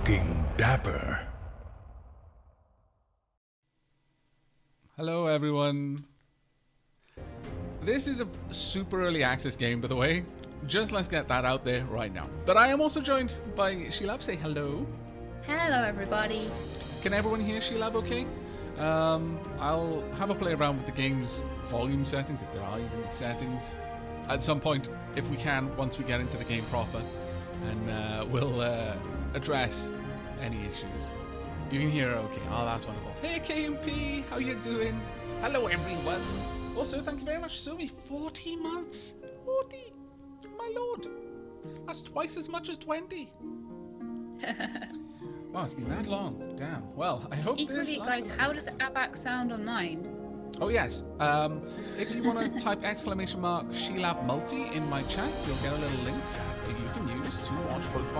Looking dapper. Hello everyone. This is a super early access game, by the way. Just let's get that out there right now. But I am also joined by Shelab. Say hello. Hello, everybody. Can everyone hear Shelab okay? I'll have a play around with the game's volume settings, if there are even settings, at some point, if we can, once we get into the game proper. And we'll address any issues. You can hear her okay. Oh, that's wonderful. Hey, KMP, how you doing? Hello, everyone. Also, thank you very much, Sumi. 40 months. 40. My lord. That's twice as much as 20. Wow, it's been that long. Damn. Well, I hope Equally, this guys, how does Aavak sound on mine? Oh, yes. If you want to type !Shelab Multi in my chat, you'll get a little link that you can use to watch both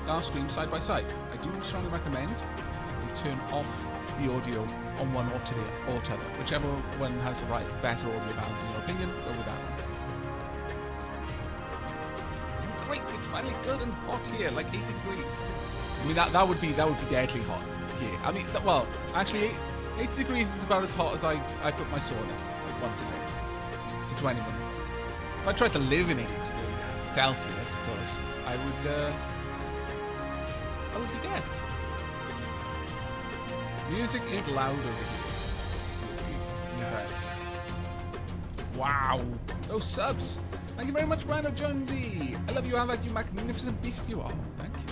our streams side by side. I do strongly recommend you turn off the audio on one or t'other. Whichever one has the better audio balance in your opinion, go with that one. Great, it's finally good and hot here, like 80 degrees. I mean, that would be deadly hot here. I mean, well, actually, 80 degrees is about as hot as I put my sauna once a day for 20 minutes. If I tried to live in 80 degrees Celsius, of course, I would be dead. Music is loud over here. Okay. Wow, those subs. Thank you very much, Rhino Jonesy. I love you, Aavak, you magnificent beast you are. Thank you.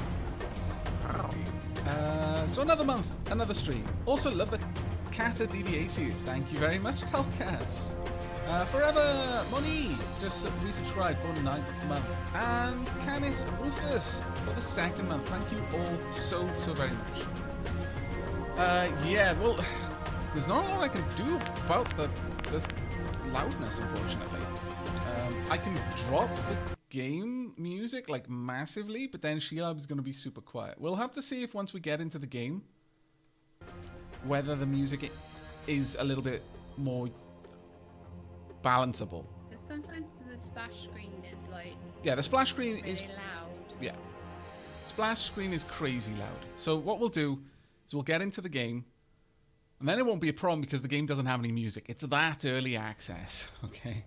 So another month, another stream. Also love the Kata DDA series. Thank you very much, Telcats. Forever Moni just resubscribed for the 9th month. And Canis Rufus for the 2nd month. Thank you all so very much. Yeah, well, there's not a lot I can do about the loudness, unfortunately. I can drop the game music like massively, but then Shelab's going to be super quiet. We'll have to see if once we get into the game, whether the music is a little bit more balanceable. Because sometimes the splash screen is like... Yeah, the splash screen really is... loud. Yeah. Splash screen is crazy loud. So what we'll do is we'll get into the game, and then it won't be a problem because the game doesn't have any music. It's that early access, okay?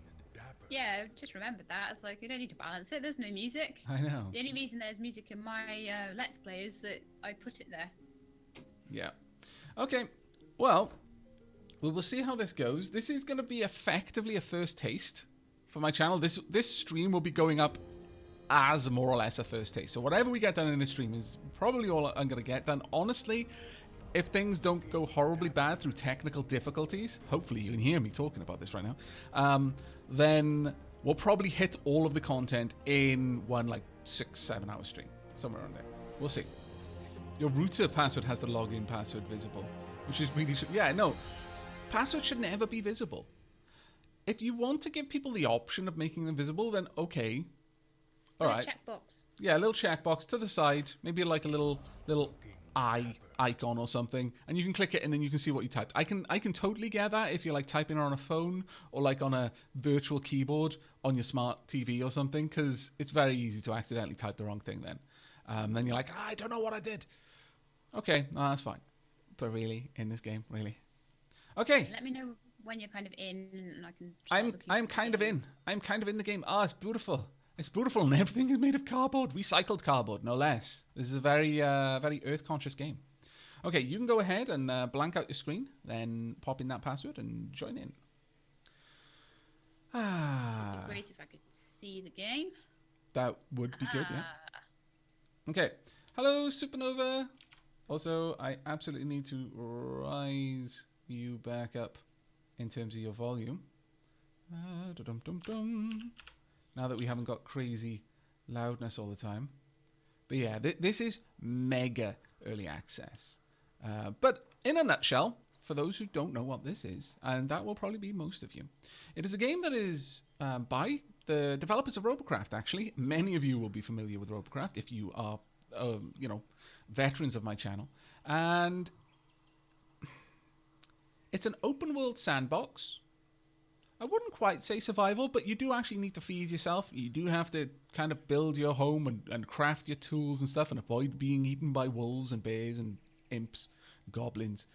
Yeah, just remembered that. It's like, you don't need to balance it. There's no music. I know. The only reason there's music in my Let's Play is that I put it there. Yeah. Okay. Well, we will see how this goes. This is going to be effectively a first taste for my channel. This stream will be going up as more or less a first taste. So whatever we get done in this stream is probably all I'm going to get done. Honestly, if things don't go horribly bad through technical difficulties, hopefully you can hear me talking about this right now, then we'll probably hit all of the content in one like 6-7 hour stream, somewhere around there. We'll see. Your router password has the login password visible, which is really yeah, no, passwords should never be visible. If you want to give people the option of making them visible, then okay. All right. Checkbox. Yeah, a little checkbox to the side, maybe like a little eye icon or something, and you can click it and then you can see what you typed. I can totally get that if you're like typing on a phone or like on a virtual keyboard on your smart TV or something, because it's very easy to accidentally type the wrong thing then. Then you're like, I don't know what I did. Okay, no, that's fine. But really, in this game, really. Okay. Let me know when you're kind of in, and I can. I'm kind of in. I'm kind of in the game. Oh, it's beautiful. It's beautiful, and everything is made of cardboard, recycled cardboard, no less. This is a very, very Earth-conscious game. Okay, you can go ahead and blank out your screen, then pop in that password and join in. It'd be great if I could see the game. That would be good, yeah. Okay. Hello, Supernova. Also, I absolutely need to rise you back up in terms of your volume. Now that we haven't got crazy loudness all the time. But yeah, this is mega early access. But in a nutshell, for those who don't know what this is, and that will probably be most of you, it is a game that is by the developers of Robocraft, actually. Many of you will be familiar with Robocraft if you are, veterans of my channel. And it's an open world sandbox I wouldn't quite say survival, but you do actually need to feed yourself. You do have to kind of build your home and craft your tools and stuff and avoid being eaten by wolves and bears and imps, goblins.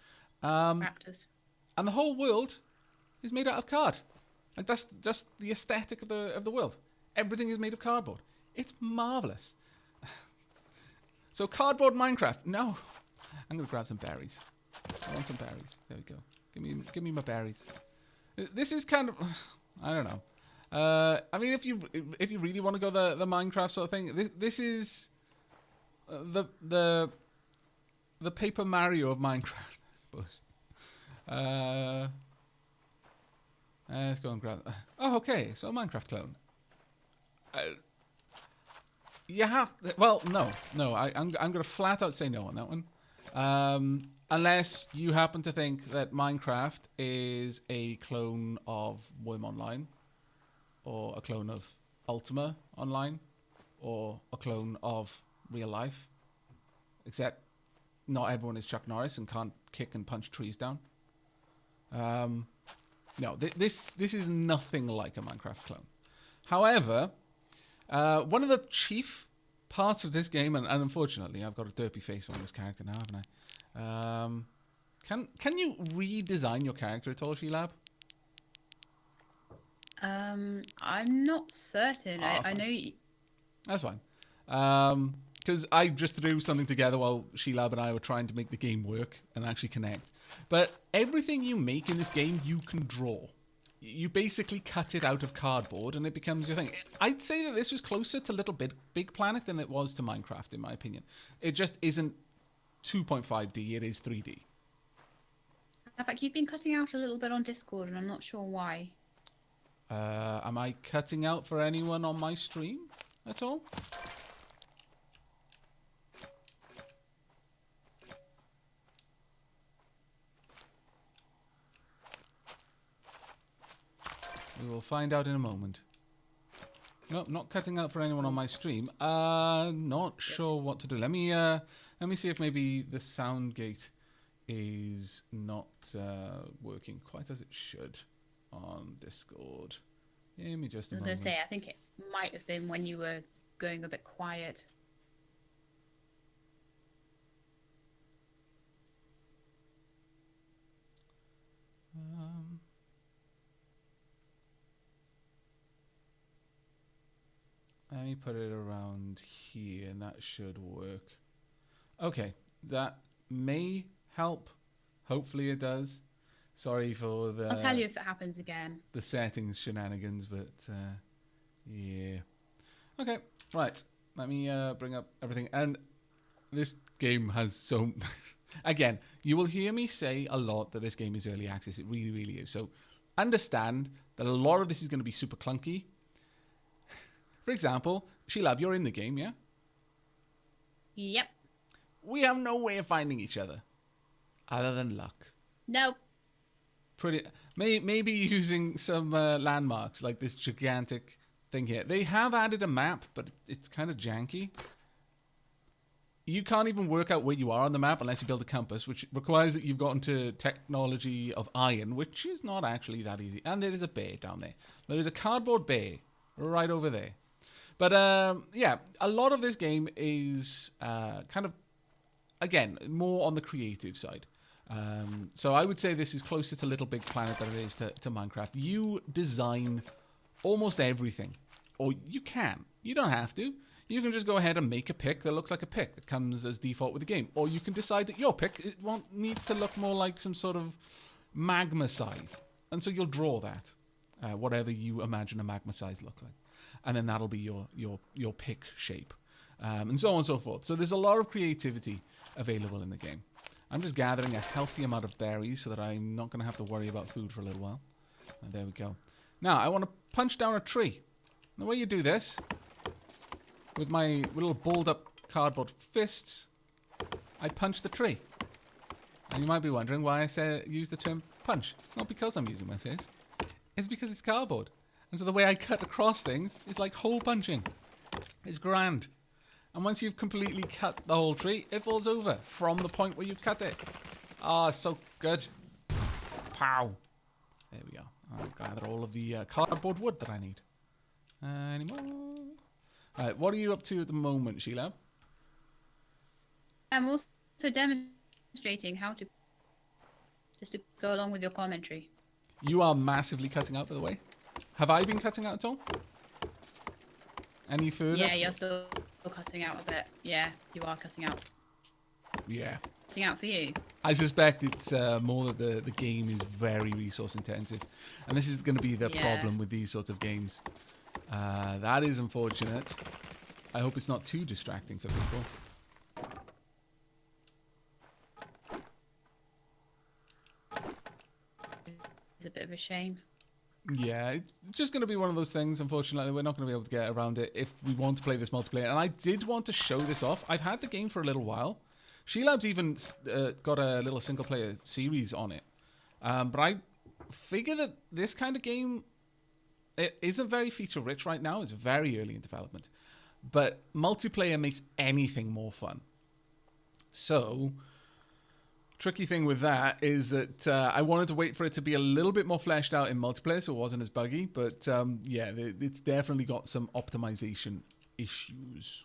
Raptors. And the whole world is made out of card. Like that's just the aesthetic of the world. Everything is made of cardboard. It's marvelous. So cardboard Minecraft. No. I'm going to grab some berries. I want some berries. There we go. Give me my berries. This is kind of, I don't know. I mean, if you really want to go the Minecraft sort of thing, this is the Paper Mario of Minecraft, I suppose. Let's go and grab. Oh, okay. So a Minecraft clone. You have. Well, no. I'm going to flat out say no on that one. Unless you happen to think that Minecraft is a clone of Worm Online, or a clone of Ultima Online, or a clone of real life. Except not everyone is Chuck Norris and can't kick and punch trees down. No, this is nothing like a Minecraft clone. However, one of the chief parts of this game, and unfortunately I've got a derpy face on this character now, haven't I? Can you redesign your character at all, Shelab? I'm not certain. I know. That's fine. Because I just threw something together while Shelab and I were trying to make the game work and actually connect. But everything you make in this game, you can draw. You basically cut it out of cardboard and it becomes your thing. I'd say that this was closer to Little Big Planet than it was to Minecraft, in my opinion. It just isn't 2.5D, it is 3D. In fact, you've been cutting out a little bit on Discord, and I'm not sure why. Am I cutting out for anyone on my stream at all? We will find out in a moment. No, not cutting out for anyone on my stream. Not sure what to do. Let me see if maybe the sound gate is not working quite as it should on Discord. Give me just a moment. I was going to say, I think it might have been when you were going a bit quiet. Let me put it around here and that should work. Okay, that may help. Hopefully it does. Sorry for the... I'll tell you if it happens again. The settings shenanigans, but yeah. Okay, right. Let me bring up everything. And this game has so... Again, you will hear me say a lot that this game is early access. It really, really is. So understand that a lot of this is going to be super clunky. For example, Shelab, you're in the game, yeah? Yep. We have no way of finding each other. Other than luck. Nope. Maybe using some landmarks, like this gigantic thing here. They have added a map, but it's kind of janky. You can't even work out where you are on the map unless you build a compass, which requires that you've gotten to technology of iron, which is not actually that easy. And there is a bear down there. There is a cardboard bear right over there. But yeah, a lot of this game is kind of, again, more on the creative side. So I would say this is closer to Little Big Planet than it is to Minecraft. You design almost everything. Or you can. You don't have to. You can just go ahead and make a pick that looks like a pick that comes as default with the game. Or you can decide that your pick needs to look more like some sort of magma scythe. And so you'll draw that. Whatever you imagine a magma scythe look like. And then that'll be your pick shape. And so on and so forth. So there's a lot of creativity available in the game. I'm just gathering a healthy amount of berries so that I'm not going to have to worry about food for a little while. And there we go. Now, I want to punch down a tree. And the way you do this, with my little balled up cardboard fists, I punch the tree. And you might be wondering why I use the term punch. It's not because I'm using my fist. It's because it's cardboard. And so the way I cut across things is like hole punching. It's grand. And once you've completely cut the whole tree, it falls over from the point where you cut it. Oh, so good. Pow. There we go. All right. gather all of the cardboard wood that I need. Any more? Alright, what are you up to at the moment, Shelab? I'm also demonstrating how to just to go along with your commentary. You are massively cutting out, by the way. Have I been cutting out at all? Any further? Yeah, you're still cutting out a bit. Yeah, you are cutting out. Yeah. Cutting out for you. I suspect it's more that the game is very resource intensive. And this is going to be the problem with these sorts of games. That is unfortunate. I hope it's not too distracting for people. It's a bit of a shame. Yeah, it's just going to be one of those things, unfortunately. We're not going to be able to get around it if we want to play this multiplayer. And I did want to show this off. I've had the game for a little while. Shelab's even got a little single-player series on it. But I figure that this kind of game, it isn't very feature-rich right now. It's very early in development. But multiplayer makes anything more fun. So, tricky thing with that is that I wanted to wait for it to be a little bit more fleshed out in multiplayer so it wasn't as buggy. But yeah, it's definitely got some optimization issues.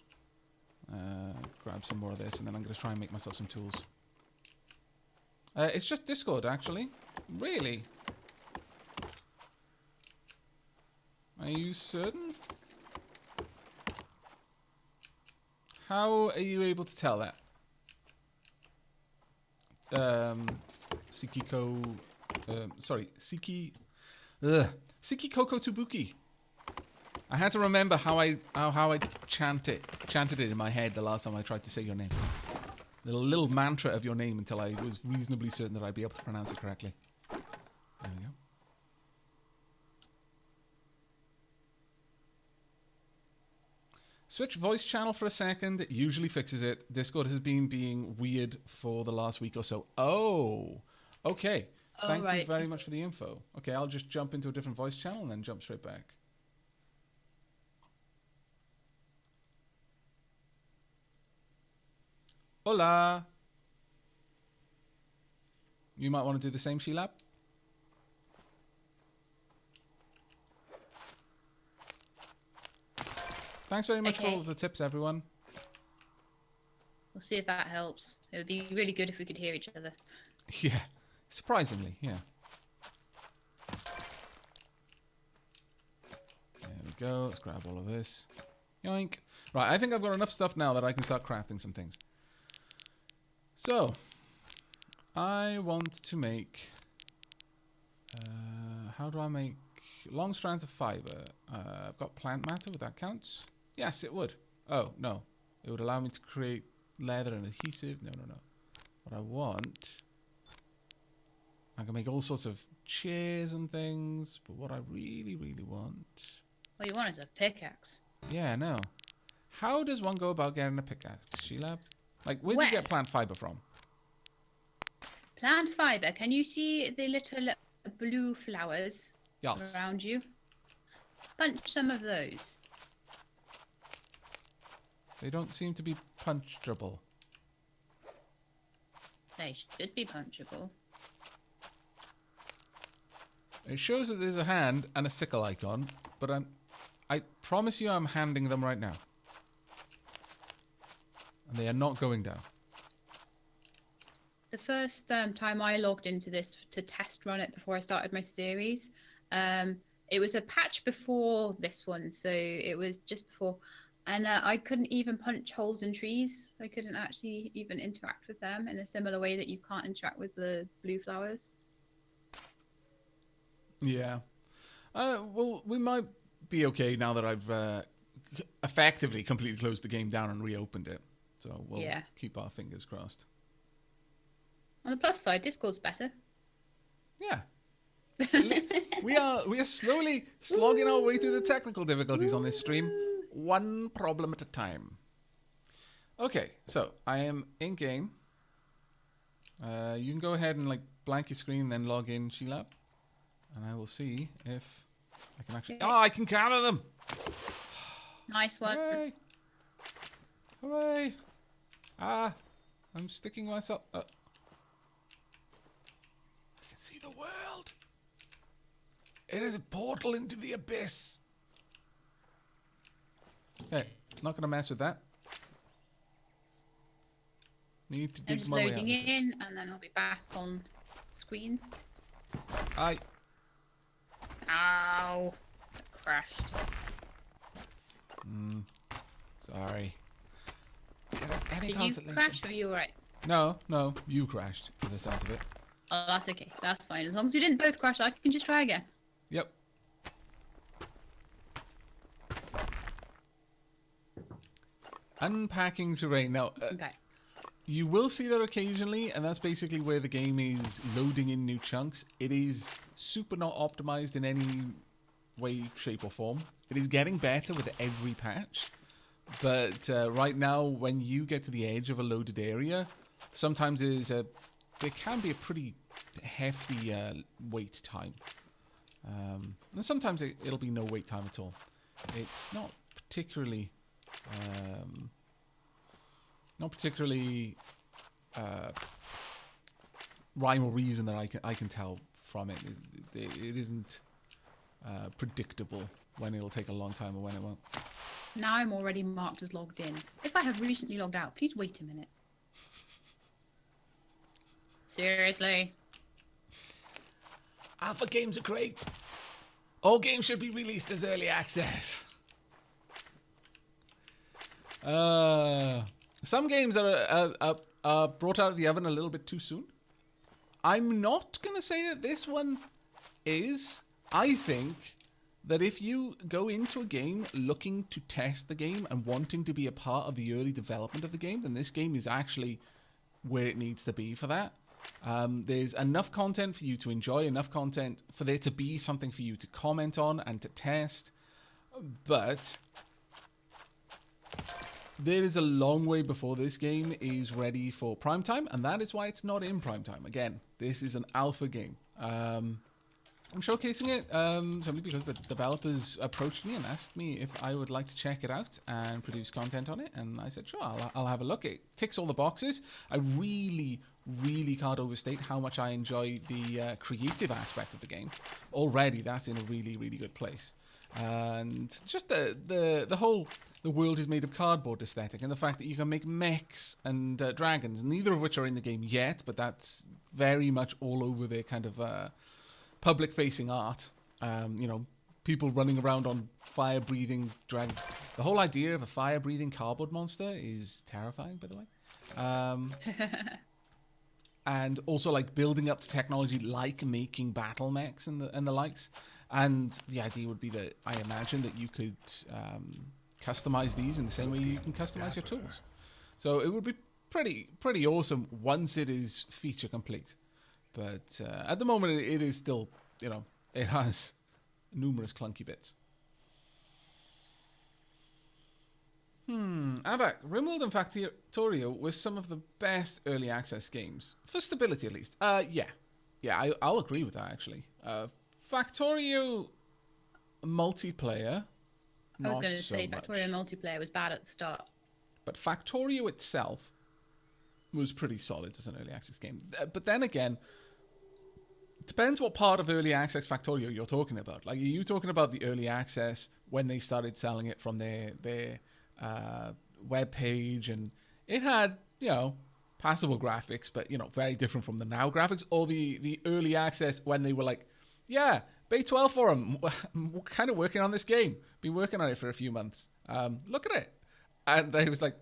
Grab some more of this and then I'm going to try and make myself some tools. It's just Discord, actually. Really? Are you certain? How are you able to tell that? Sikiko... sorry, Siki Koko Tubuki. I had to remember how I chanted it in my head the last time I tried to say your name. The little mantra of your name until I was reasonably certain that I'd be able to pronounce it correctly. There we go. Switch voice channel for a second. It usually fixes it. Discord has been being weird for the last week or so. Oh, okay. Thank you very much for the info. Okay, I'll just jump into a different voice channel and then jump straight back. Hola. You might want to do the same, Shelab. Thanks very much for all of the tips, everyone. We'll see if that helps. It would be really good if we could hear each other. Yeah, surprisingly, yeah. There we go. Let's grab all of this. Yoink. Right, I think I've got enough stuff now that I can start crafting some things. So, I want to make... how do I make long strands of fiber? I've got plant matter. Would that count? Yes, it would. Oh, no. It would allow me to create leather and adhesive. No. What I want... I can make all sorts of chairs and things, but what I really, really want... What you want is a pickaxe. Yeah, no. How does one go about getting a pickaxe, Shelab? Like, where do you get plant fiber from? Plant fiber. Can you see the little blue flowers around you? Punch some of those. They don't seem to be punchable. They should be punchable. It shows that there's a hand and a sickle icon, but I promise you I'm handing them right now. And they are not going down. The first time I logged into this to test run it before I started my series, it was a patch before this one, so it was just before, and I couldn't even punch holes in trees. I couldn't actually even interact with them in a similar way that you can't interact with the blue flowers. Yeah. Well, we might be okay now that I've effectively completely closed the game down and reopened it. So we'll keep our fingers crossed. On the plus side, Discord's better. Yeah. we are slowly slogging our way through the technical difficulties on this stream, one problem at a time. Okay, so I am in game. You can go ahead and like blank your screen, then log in, Shelab, and I will see if I can actually. Oh, I can gather them. Nice one. Hooray! Hooray! Ah, I'm sticking myself. I can see the world. It is a portal into the abyss. Okay, not gonna mess with that. Need to I'm dig just my way out. loading in, and then I'll be back on screen. Aye. Ow! That crashed. Sorry. Did you crash, or are you alright? No, you crashed, by the sounds of it. Oh, that's okay. That's fine. As long as we didn't both crash, I can just try again. Yep. Unpacking terrain. Now, Okay. you will see that occasionally, and that's basically where the game is loading in new chunks. It is super not optimized in any way, shape, or form. It is getting better with every patch. But right now, when you get to the edge of a loaded area, sometimes there can be a pretty hefty wait time. And sometimes it'll be no wait time at all. It's not particularly rhyme or reason that I can tell from it. It isn't predictable when it'll take a long time or when it won't. Now I'm already marked as logged in. If I have recently logged out, please wait a minute. Seriously? Alpha games are great. All games should be released as early access. Some games are brought out of the oven a little bit too soon. I'm not going to say that this one is. I think that if you go into a game looking to test the game and wanting to be a part of the early development of the game, then this game is actually where it needs to be for that. There's enough content for you to enjoy, enough content for there to be something for you to comment on and to test. But there is a long way before this game is ready for prime time, and that is why it's not in prime time. Again, this is an alpha game. I'm showcasing it simply because the developers approached me and asked me if I would like to check it out and produce content on it, and I said, sure, I'll have a look. It ticks all the boxes. I really can't overstate how much I enjoy the creative aspect of the game. Already, that's in a really good place. And just the whole... The world is made of cardboard aesthetic, and the fact that you can make mechs and dragons, neither of which are in the game yet, but that's very much all over their kind of public-facing art. You know, people running around on fire-breathing dragons. The whole idea of a fire-breathing cardboard monster is terrifying, by the way. And also, like, building up to technology like making battle mechs and the likes. And the idea would be that I imagine that you could... customize these in the same way you can customize your tools. So it would be pretty awesome once it is feature complete. But at the moment, it is still, you know, it has numerous clunky bits. Aavak, RimWorld and Factorio were some of the best early access games. For stability, at least. Yeah, I'll agree with that, actually. Factorio multiplayer... I was going to say Factorio multiplayer was bad at the start. But Factorio itself was pretty solid as an early access game. But then again, it depends what part of early access Factorio you're talking about. Like, are you talking about the early access when they started selling it from their web page, and it had, you know, passable graphics, but, you know, very different from the now graphics, or the early access when they were like, yeah, Bay 12 for them. We're kind of working on this game. Been working on it for a few months. Look at it. And I was like,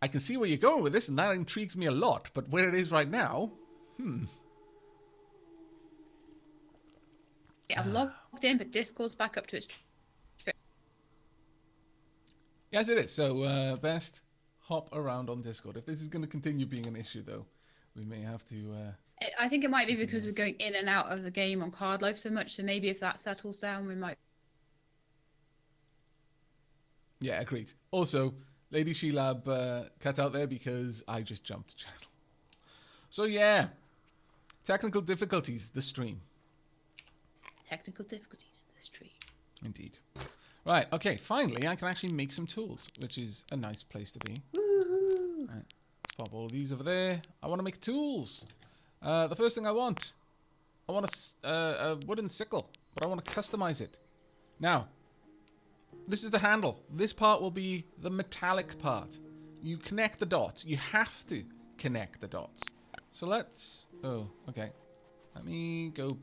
I can see where you're going with this, and that intrigues me a lot. But where it is right now, Yeah, I'm logged in, but Discord's back up to its... Yes, it is. So, best hop around on Discord. If this is going to continue being an issue, though, we may have to... I think it might be because we're going in and out of the game on Cardlife so much, so maybe if that settles down, we might... Yeah, agreed. Also, Lady Shelab cut out there because I just jumped channel. So yeah, technical difficulties, the stream. Technical difficulties, the stream. Indeed. Right, okay, finally I can actually make some tools, which is a nice place to be. Woohoo! Right, let's pop all of these over there. I want to make tools. The first thing I want a wooden sickle, but I want to customize it. Now, this is the handle. This part will be the metallic part. You connect the dots. You have to connect the dots. So let's... Oh, okay. Let me go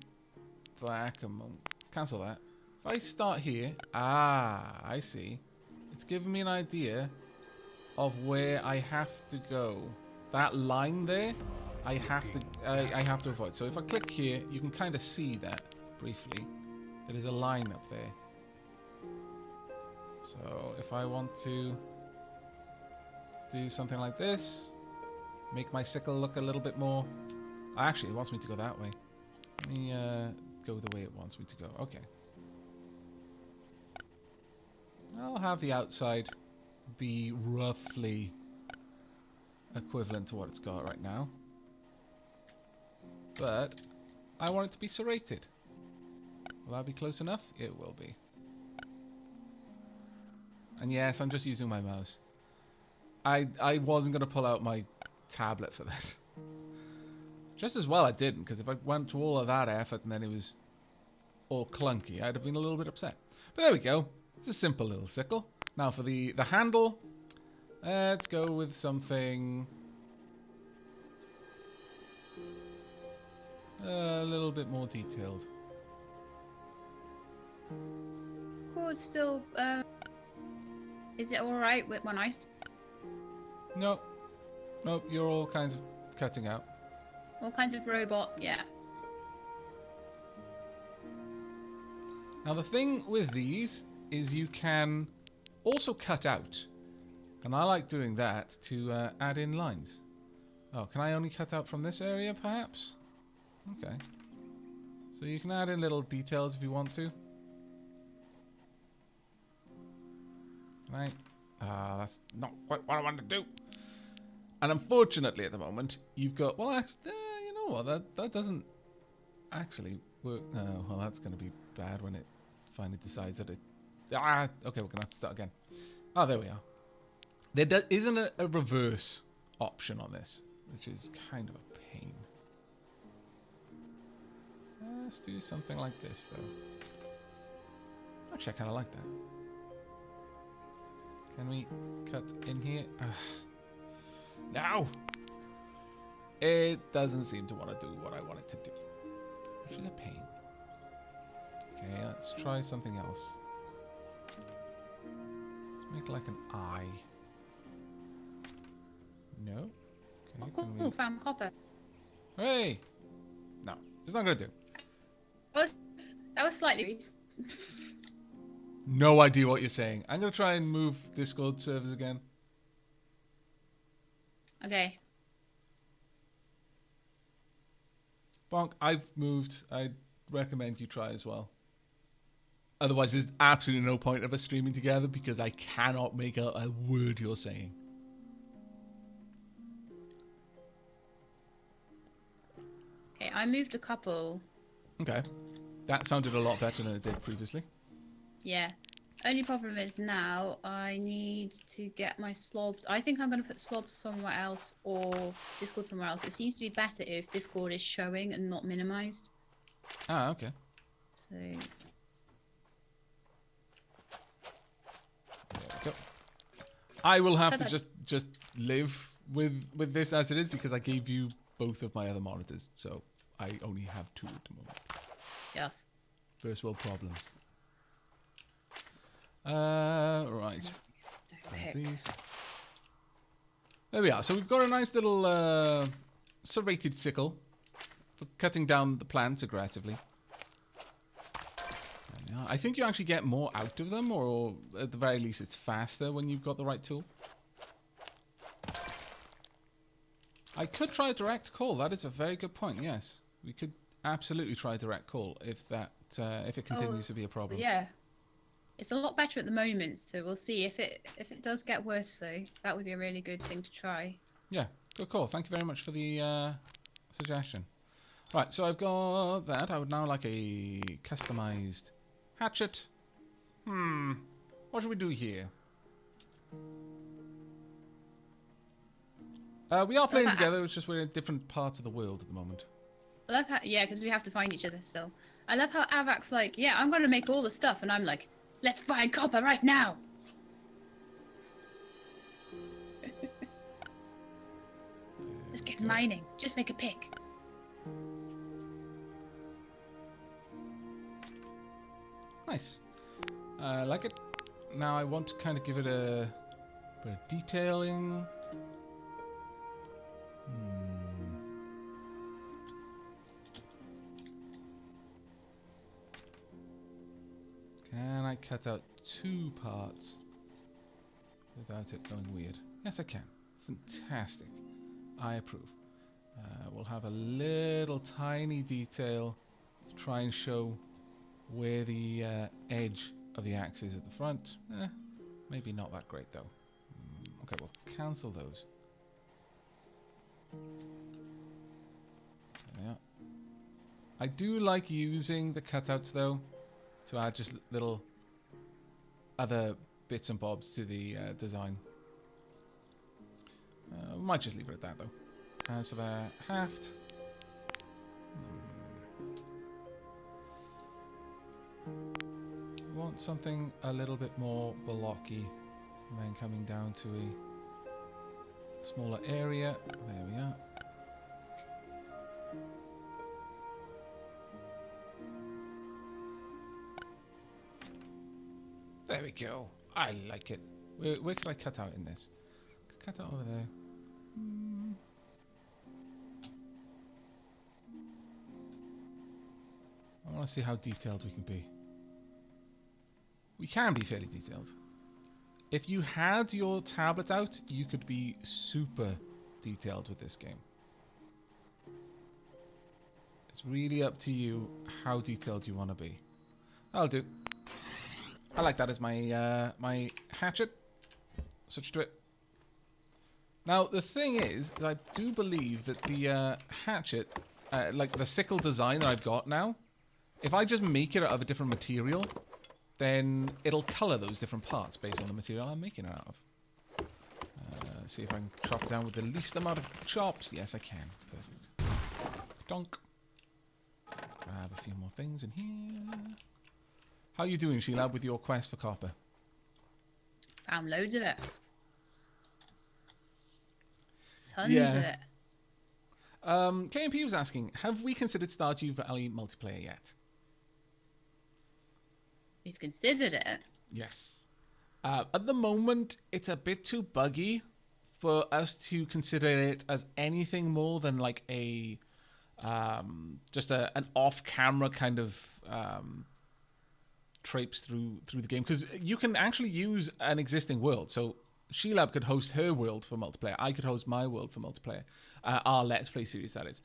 back a moment. Cancel that. If I start here... Ah, I see. It's giving me an idea of where I have to go. That line there, I have to avoid. So if I click here, you can kind of see that briefly. There is a line up there. So if I want to do something like this, make my sickle look a little bit more... Actually, it wants me to go that way. Let me go the way it wants me to go. Okay. I'll have the outside be roughly equivalent to what it's got right now. But I want it to be serrated. Will that be close enough? It will be. And yes, I'm just using my mouse. I wasn't going to pull out my tablet for this. Just as well I didn't, because if I went to all of that effort and then it was all clunky, I'd have been a little bit upset. But there we go. It's a simple little sickle. Now for the handle, let's go with something a little bit more detailed. Cord still, is it alright when I... Nope. Nope, you're all kinds of cutting out. All kinds of robot, yeah. Now the thing with these is you can also cut out. And I like doing that to add in lines. Oh, can I only cut out from this area perhaps? Okay. So you can add in little details if you want to. Can I? That's not quite what I wanted to do. And unfortunately at the moment, you've got... Well, you know what? That doesn't actually work. Oh, well, that's going to be bad when it finally decides that it... okay, we're going to have to start again. Oh, there we are. There isn't a reverse option on this, which is kind of a pain. Let's do something like this, though. Actually, I kind of like that. Can we cut in here? No! It doesn't seem to want to do what I want it to do, which is a pain. Okay, let's try something else. Let's make like an eye. No? Okay, Oh, cool, found copper. Hey! No, it's not going to do. That was slightly... No idea what you're saying. I'm going to try and move Discord servers again. Okay. Bonk, I've moved. I recommend you try as well. Otherwise, there's absolutely no point of us streaming together because I cannot make out a word you're saying. Okay, I moved a couple. Okay. That sounded a lot better than it did previously. Yeah. Only problem is now I need to get my slobs. I think I'm going to put slobs somewhere else or Discord somewhere else. It seems to be better if Discord is showing and not minimized. Ah, okay. So... There we go. I will have to just live with this as it is because I gave you both of my other monitors. So I only have two at the moment. Yes. First world problems. Right. These. There we are. So we've got a nice little serrated sickle for cutting down the plants aggressively. I think you actually get more out of them, or at the very least it's faster when you've got the right tool. I could try a direct call. That is a very good point, yes. We could absolutely try a direct call if it continues to be a problem. Yeah. It's a lot better at the moment, so we'll see. If it does get worse, though, that would be a really good thing to try. Yeah, good call. Thank you very much for the suggestion. Right, so I've got that. I would now like a customized hatchet. What should we do here? We are playing together, it's just we're in different parts of the world at the moment. I love how, yeah, because we have to find each other still. I love how Aavak's like, yeah, I'm going to make all the stuff. And I'm like, let's find copper right now. Let's get mining. Just make a pick. Nice. I like it. Now I want to kind of give it a bit of detailing. Can I cut out 2 parts without it going weird? Yes, I can. Fantastic. I approve. We'll have a little tiny detail to try and show where the edge of the axe is at the front. Maybe not that great though. Okay, we'll cancel those. There we are. I do like using the cutouts though, to add just little other bits and bobs to the design. We might just leave it at that though. As for the haft, want something a little bit more blocky, and then coming down to a smaller area. There we are. There we go. I like it. Where could I cut out in this? Cut out over there. I want to see how detailed we can be. We can be fairly detailed. If you had your tablet out, you could be super detailed with this game. It's really up to you how detailed you want to be. That'll do. I like that as my my hatchet. Switch to it. Now the thing is, I do believe that the hatchet, like the sickle design that I've got now, if I just make it out of a different material, then it'll colour those different parts based on the material I'm making it out of. See if I can chop it down with the least amount of chops. Yes, I can. Perfect. Donk. Grab a few more things in here. How are you doing, Shelab, with your quest for copper? Found loads of it. Tons of it. KMP was asking, have we considered Stardew Valley multiplayer yet? We've considered it. Yes. At the moment, it's a bit too buggy for us to consider it as anything more than like a just an off-camera kind of traipse through the game, because you can actually use an existing world. So Shelab could host her world for multiplayer. I could host my world for multiplayer. Our Let's Play series, that is.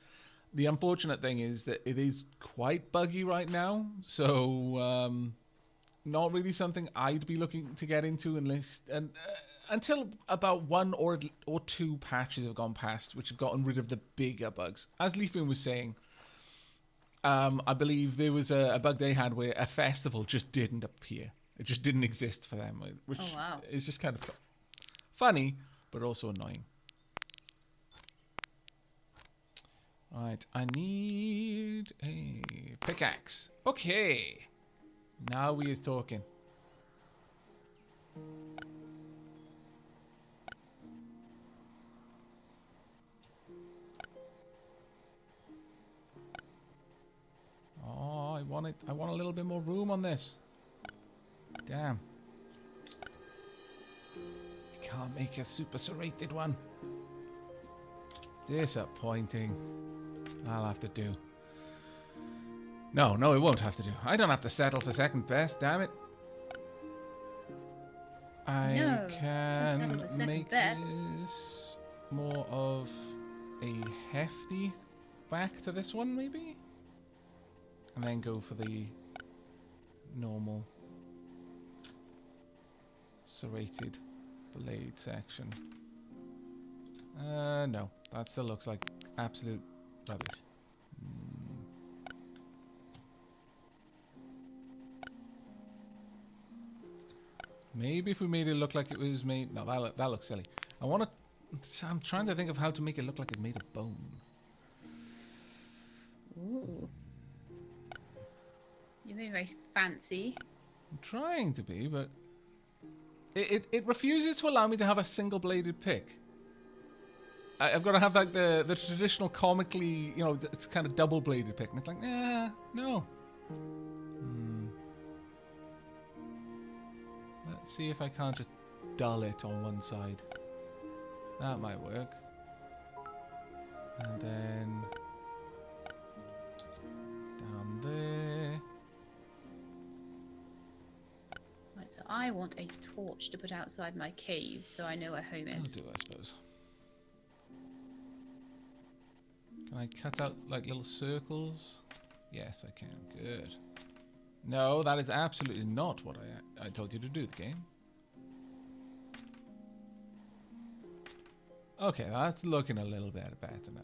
The unfortunate thing is that it is quite buggy right now, so not really something I'd be looking to get into until about 1 or 2 patches have gone past, which have gotten rid of the bigger bugs. As Leafin was saying, I believe there was a bug they had where a festival just didn't appear. It just didn't exist for them, which is just kind of funny, but also annoying. Right, I need a pickaxe. Okay, now we is talking. Oh, I want a little bit more room on this. Damn. You can't make a super serrated one. Disappointing. I'll have to do. No, it won't have to do. I don't have to settle for second best, damn it. I can make this more of a hefty back to this one, maybe? And then go for the normal serrated blade section. No, that still looks like absolute rubbish. Maybe if we made it look like it was made... No, that looks silly. I'm trying to think of how to make it look like it's made of bone. Ooh. You're being very fancy. I'm trying to be, but it refuses to allow me to have a single-bladed pick. I've got to have like the traditional comically, you know, it's kind of double-bladed pick, and it's like, no. Let's see if I can't just dull it on one side. That might work. And then down there. Right, so I want a torch to put outside my cave so I know where home is. I'll do, I suppose. Can I cut out like little circles? Yes, I can. Good. No, that is absolutely not what I told you to do, the game. Okay, that's looking a little bit better now.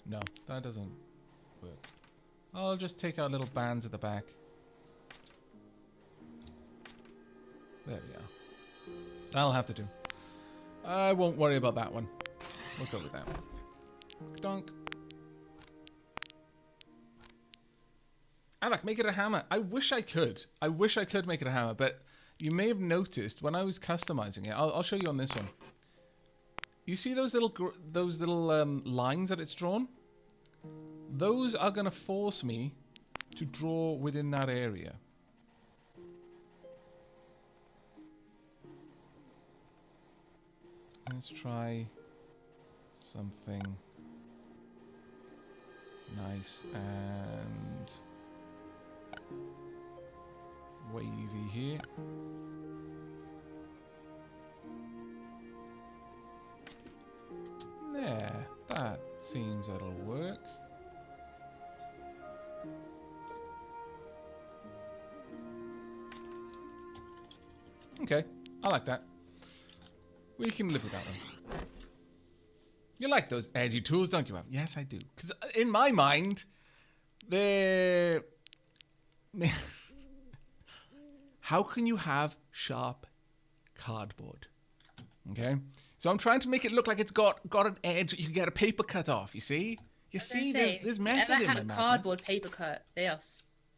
No, that doesn't work. I'll just take out little bands at the back. There we are. That'll have to do. I won't worry about that one. We'll go with that one. Donk. Aavak, make it a hammer. I wish I could. I wish I could make it a hammer, but you may have noticed when I was customizing it. I'll show you on this one. You see those little lines that it's drawn? Those are going to force me to draw within that area. Let's try something nice and wavy here. There, that seems that'll work. Okay, I like that. We can live with that one. You like those edgy tools, don't you, Ab? Yes, I do. Because in my mind, they're... How can you have sharp cardboard? Okay? So I'm trying to make it look like it's got an edge that you can get a paper cut off, you see? You see, there's method in my madness. I've had a cardboard paper cut. They are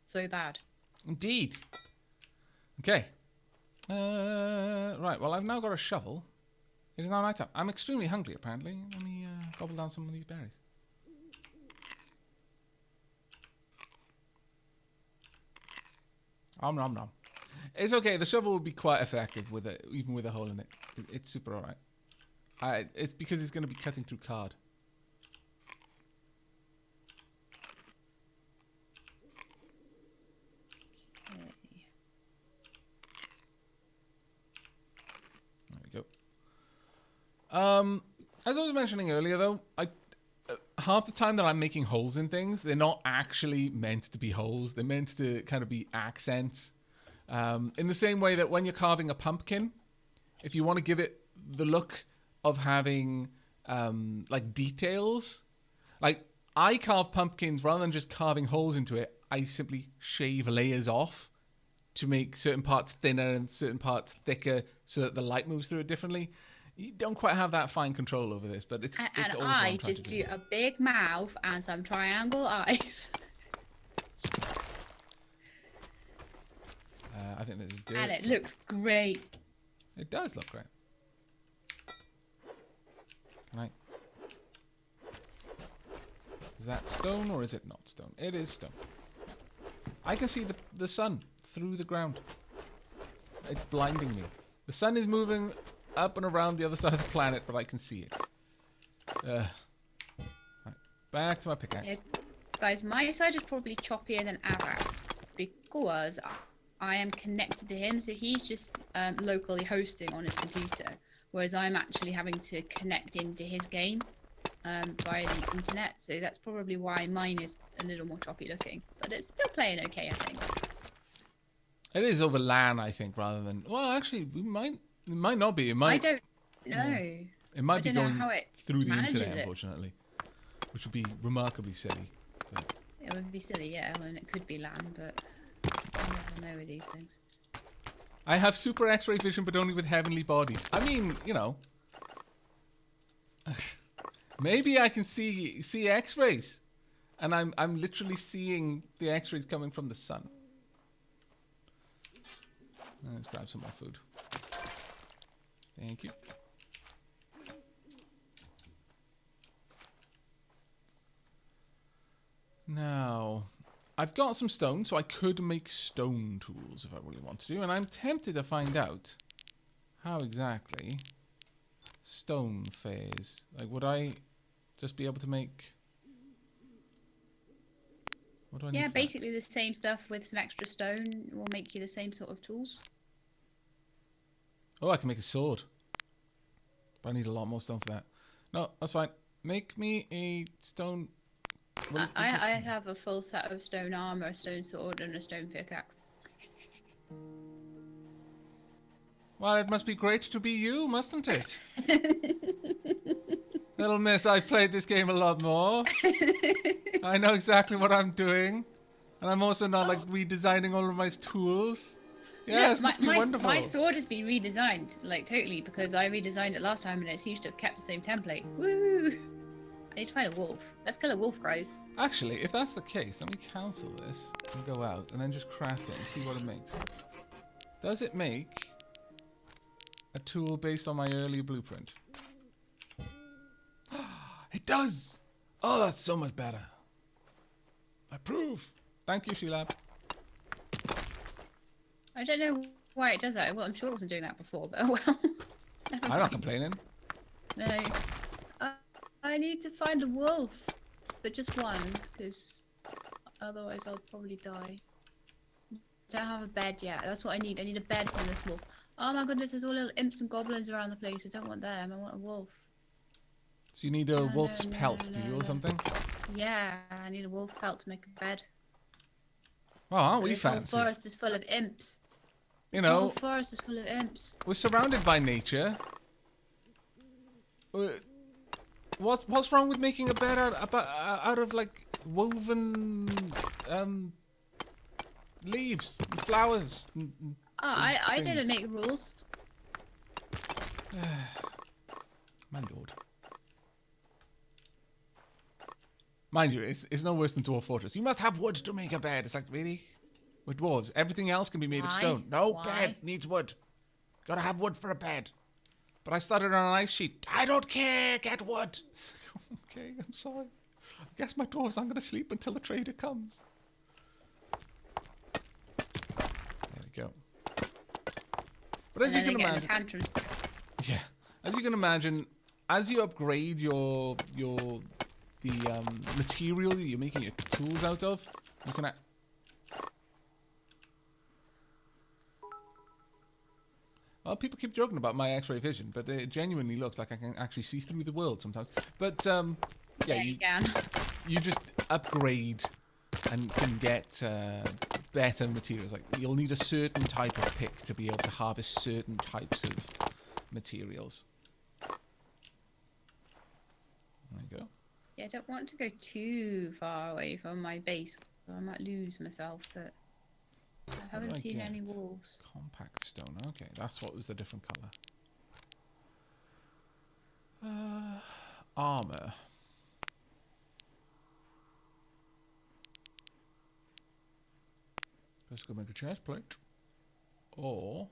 so bad. Indeed. Okay. Right, well, I've now got a shovel. It is now night time. I'm extremely hungry, apparently. Let me gobble down some of these berries. Nom nom nom. It's okay. The shovel will be quite effective with it, even with a hole in it. It's super alright. It's because it's going to be cutting through card. As I was mentioning earlier, though, half the time that I'm making holes in things, they're not actually meant to be holes. They're meant to kind of be accents. In the same way that when you're carving a pumpkin, if you want to give it the look of having like details, like I carve pumpkins rather than just carving holes into it. I simply shave layers off to make certain parts thinner and certain parts thicker so that the light moves through it differently. You don't quite have that fine control over this, but it's also I just do a big mouth and some triangle eyes. I think there's dirt. And it looks great. It does look great. Right. Is that stone or is it not stone? It is stone. I can see the sun through the ground. It's blinding me. The sun is moving up and around the other side of the planet, but I can see it. Right. Back to my pickaxe. Yeah, guys, my side is probably choppier than Aavak's because I am connected to him, so he's just locally hosting on his computer, whereas I'm actually having to connect into his game via the internet, so that's probably why mine is a little more choppy looking, but it's still playing okay, I think. It is over LAN, I think, rather than... Well, actually, it might not be. It might... I don't know. Yeah. It might be going through the internet, it. Unfortunately, which would be remarkably silly. But... It would be silly, yeah. I mean, it could be LAN, but I never know with these things. I have super X-ray vision, but only with heavenly bodies. I mean, you know, maybe I can see X-rays, and I'm literally seeing the X-rays coming from the sun. Let's grab some more food. Thank you. Now, I've got some stone, so I could make stone tools if I really want to do, and I'm tempted to find out how exactly stone fares. Like, would I just be able to make... What do I need Yeah, for basically the same stuff with some extra stone will make you the same sort of tools. that? Oh, I can make a sword. But I need a lot more stone for that. No, that's fine. Make me a stone... I have a full set of stone armor, a stone sword, and a stone pickaxe. Well, it must be great to be you, mustn't it? Little miss, I've played this game a lot more. I know exactly what I'm doing. And I'm also not, like, redesigning all of my tools. Yeah, it must be wonderful. My sword has been redesigned, like, totally, because I redesigned it last time and it seems to have kept the same template. Woo! I need to find a wolf. Let's kill a wolf, guys. Actually, if that's the case, let me cancel this and go out and then just craft it and see what it makes. Does it make a tool based on my earlier blueprint? It does! Oh, that's so much better. I approve. Thank you, Shelab. I don't know why it does that. Well, I'm sure it wasn't doing that before, but oh well. I'm not complaining. No. I need to find a wolf. But just one, because otherwise I'll probably die. Don't have a bed yet. That's what I need. I need a bed from this wolf. Oh my goodness, there's all little imps and goblins around the place. I don't want them. I want a wolf. So you need a wolf's pelt, do you, or something? Yeah, I need a wolf pelt to make a bed. Oh, aren't we this fancy? Whole forest is full of imps. You This know, whole forest is full of imps. we're surrounded by nature. What's wrong with making a bed out of like woven leaves, and flowers? I didn't make rules. My lord. Mind you, it's no worse than Dwarf Fortress. You must have wood to make a bed. It's like, really? With dwarves, everything else can be made of stone. No, bed needs wood. Gotta have wood for a bed. But I started on an ice sheet. I don't care. Get wood. Okay, I'm sorry. I guess my dwarves aren't going to sleep until the trader comes. There we go. But as you can imagine, yeah, as you can imagine, as you upgrade the material that you're making your tools out of, you can. Well, people keep joking about my X-ray vision, but it genuinely looks like I can actually see through the world sometimes. But yeah, you can. You just upgrade and can get better materials. Like you'll need a certain type of pick to be able to harvest certain types of materials. There you go. Yeah, I don't want to go too far away from my base. I might lose myself, but I haven't seen any wolves. Compact stone. Okay, that's what was the different color. Armor. Let's go make a chest plate. Or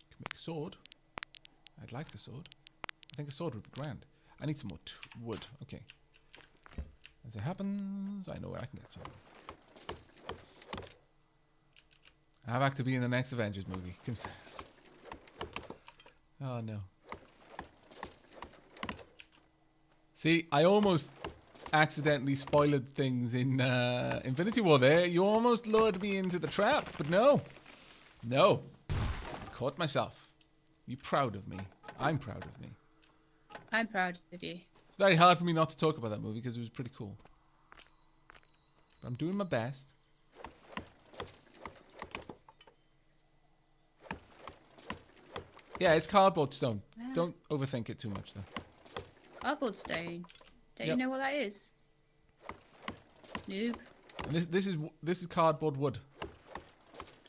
can make a sword. I'd like a sword. I think a sword would be grand. I need some more wood. Okay. As it happens, I know where I can get some. Aavak to be in the next Avengers movie. Oh no. See, I almost accidentally spoiled things in Infinity War there. You almost lured me into the trap, but no. No. I caught myself. You proud of me? I'm proud of me. I'm proud of you. It's very hard for me not to talk about that movie because it was pretty cool. But I'm doing my best. Yeah, it's cardboard stone. Yeah. Don't overthink it too much, though. Cardboard stone. Don't you know what that is? Noob. And this is cardboard wood.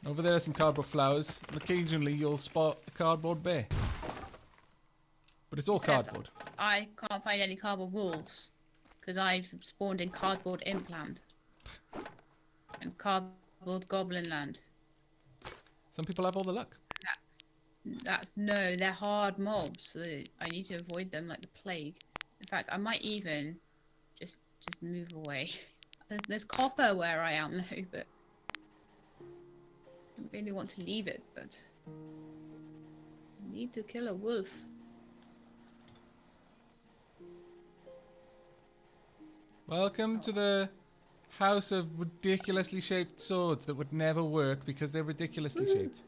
Over there are some cardboard flowers. And occasionally you'll spot a cardboard bear. But it's all Except cardboard. I can't find any cardboard wolves because I've spawned in cardboard implant and cardboard goblin land. Some people have all the luck. That's no, they're hard mobs. So I need to avoid them like the plague. In fact, I might even just move away. There's copper where I am though, but I don't really want to leave it. But I need to kill a wolf. Welcome to the house of ridiculously shaped swords that would never work because they're ridiculously shaped.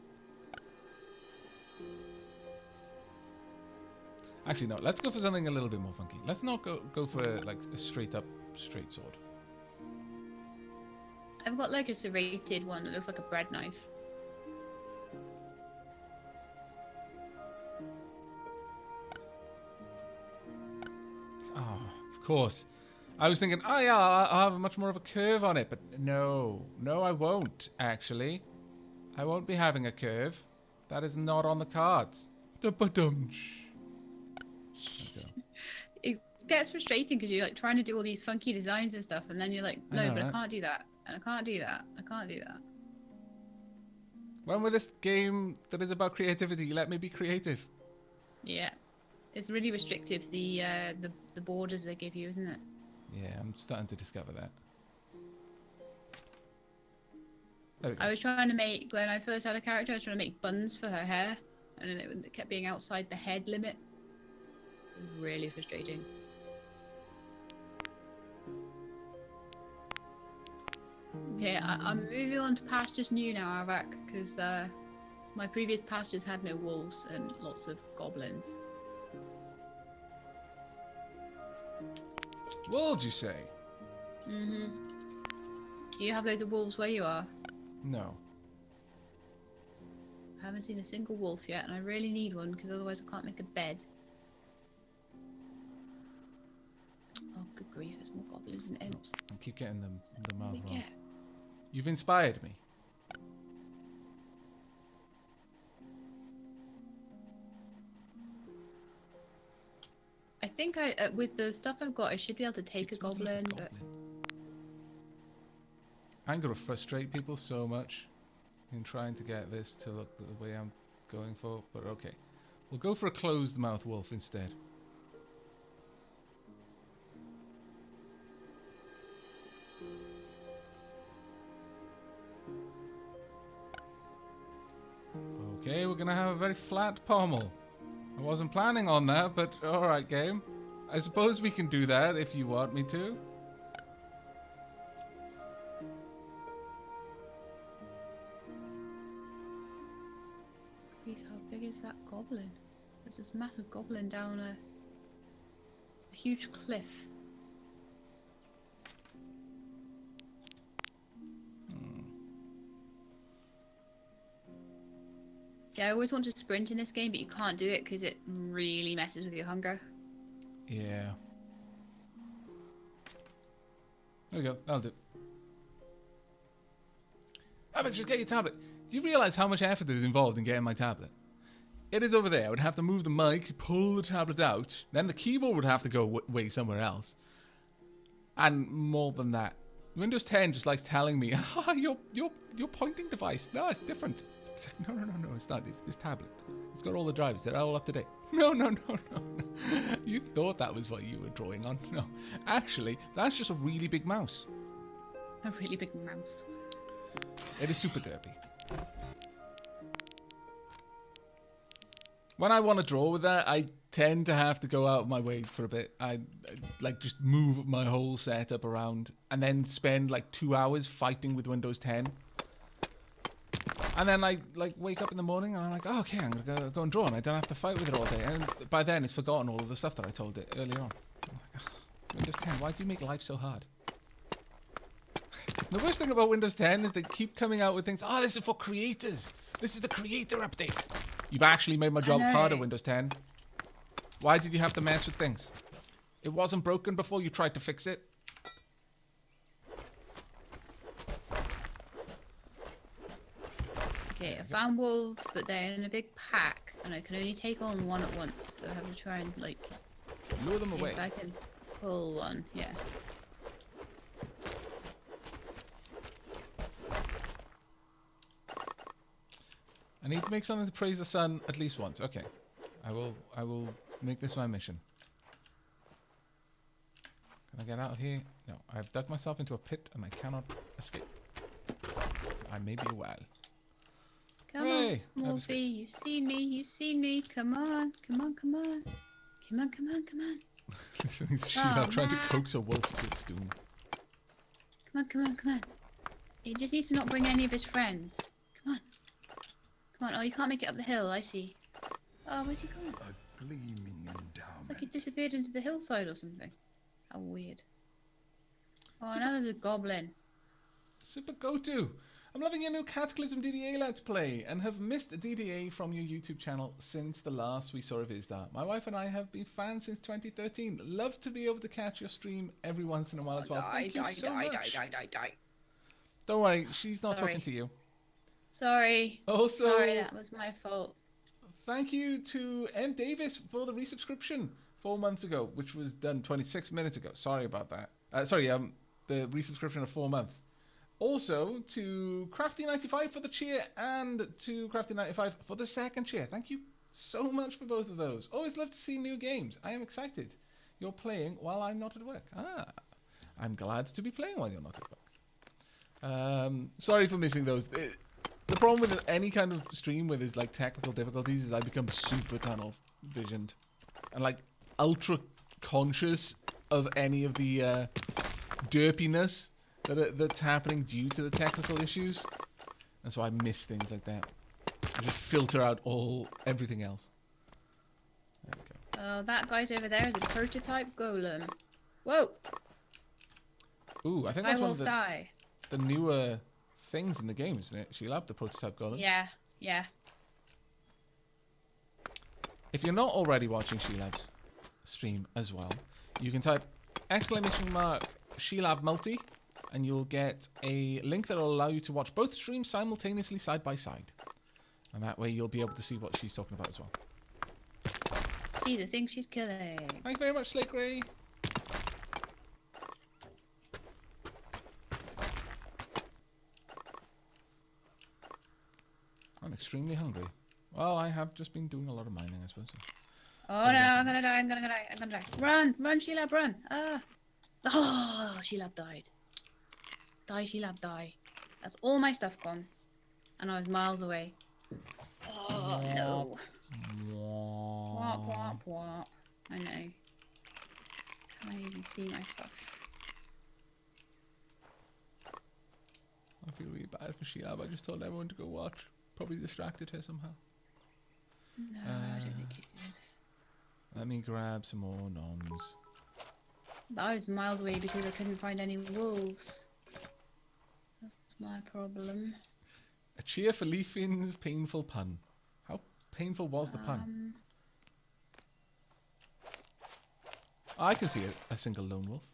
Actually, no. Let's go for something a little bit more funky. Let's not go for a straight sword. I've got like a serrated one that looks like a bread knife. Oh, of course. I was thinking, oh yeah, I'll have much more of a curve on it, but no, I won't, actually. I won't be having a curve. That is not on the cards. It gets frustrating because you're like trying to do all these funky designs and stuff, and then you're like, no, but I can't do that, and I can't do that, I can't do that. When with this game that is about creativity, let me be creative. Yeah, it's really restrictive, the borders they give you, isn't it? Yeah, I'm starting to discover that. I was trying to make, when I first had a character, I was trying to make buns for her hair, and then it kept being outside the head limit. Really frustrating. Okay, I'm moving on to pastures new now, Aavak, because my previous pastures had no wolves and lots of goblins. Wolves, you say? Mm-hmm. Do you have loads of wolves where you are? No. I haven't seen a single wolf yet, and I really need one, because otherwise I can't make a bed. Oh, good grief, there's more goblins and imps. I keep getting them the mouth wrong. Get? You've inspired me. I think with the stuff I've got, I should be able to take a goblin, but... I'm going to frustrate people so much in trying to get this to look the way I'm going for, but okay. We'll go for a closed mouth wolf instead. Okay, we're going to have a very flat pommel. I wasn't planning on that, but alright, game. I suppose we can do that if you want me to. How big is that goblin? There's this massive goblin down a huge cliff. See, I always want to sprint in this game, but you can't do it because it really messes with your hunger. Yeah. There we go. That'll do. Aavak, just get your tablet. Do you realise how much effort is involved in getting my tablet? It is over there. I would have to move the mic, pull the tablet out, then the keyboard would have to go way somewhere else. And more than that, Windows 10 just likes telling me, your pointing device. No, it's different. It's like, no, it's not. It's this tablet. It's got all the drivers. They're all up to date. No. You thought that was what you were drawing on. No. Actually, that's just a really big mouse. A really big mouse. It is super derpy. When I want to draw with that, I tend to have to go out of my way for a bit. I like just move my whole setup around and then spend like 2 hours fighting with Windows 10. And then I like wake up in the morning and I'm like, oh, okay, I'm gonna go and draw, and I don't have to fight with it all day. And by then, it's forgotten all of the stuff that I told it earlier on. I'm like, oh, Windows 10, why do you make life so hard? The worst thing about Windows 10 is they keep coming out with things. Oh, this is for creators. This is the creator update. You've actually made my job harder, Windows 10. Why did you have to mess with things? It wasn't broken before you tried to fix it. Okay, I found wolves, but they're in a big pack, and I can only take on one at once. So I have to try and like Lure them see away. if I can pull one. Yeah. I need to make something to praise the sun at least once. Okay. I will make this my mission. Can I get out of here? No. I've dug myself into a pit and I cannot escape. I may be a whale. Come Hooray! on, I've Wolfie, escaped. you've seen me, you've seen me. Come on, come on, come on. Come on, come on, come on. I'm trying to coax a wolf to its doom. Come on, come on, come on. He just needs to not bring any of his friends. Come on. Come on. Oh, you can't make it up the hill, I see. Oh, where's he gone? A gleaming endowment. It's like he disappeared into the hillside or something. How weird. Oh, now there's a goblin. Super go-to! I'm loving your new Cataclysm DDA Let's Play and have missed DDA from your YouTube channel since the last we saw of Isdar. My wife and I have been fans since 2013. Love to be able to catch your stream every once in a while as well. Thank you so much. Die. Don't worry, she's not Sorry. talking to you. Sorry. Also, Sorry, that was my fault. thank you to M. Davis for the resubscription 4 months ago, which was done 26 minutes ago. Sorry about that. The resubscription of 4 months. Also to Crafty95 for the cheer and to Crafty95 for the second cheer. Thank you so much for both of those. Always love to see new games. I am excited. You're playing while I'm not at work. I'm glad to be playing while you're not at work. Sorry for missing those. The problem with any kind of stream where there's like technical difficulties is I become super tunnel visioned and like ultra conscious of any of the derpiness that's happening due to the technical issues. That's why I miss things like that. I just filter out everything else. There we go. Oh, that guy's over there is a prototype golem. Whoa! Ooh, I think I that's one will of die. the newer things in the game, isn't it? Shelab, the prototype golem. Yeah. If you're not already watching Shelab's stream as well, you can type !Shelab multi and you'll get a link that will allow you to watch both streams simultaneously side by side. And that way you'll be able to see what she's talking about as well. See the thing she's killing. Thank you very much, Slate Grey. I'm extremely hungry. Well, I have just been doing a lot of mining, I suppose. Oh no, I'm gonna die. Run, Shelab, run. Oh, Shelab died. Die, Shelab, die. That's all my stuff gone. And I was miles away. Oh no. Womp, womp, womp. I know. Can't even see my stuff. I feel really bad for Shelab. I just told everyone to go watch. Probably distracted her somehow. No, I don't think you did. Let me grab some more noms. I was miles away because I couldn't find any wolves. That's my problem. A cheer for Leafin's painful pun. How painful was the pun? I can see a single lone wolf.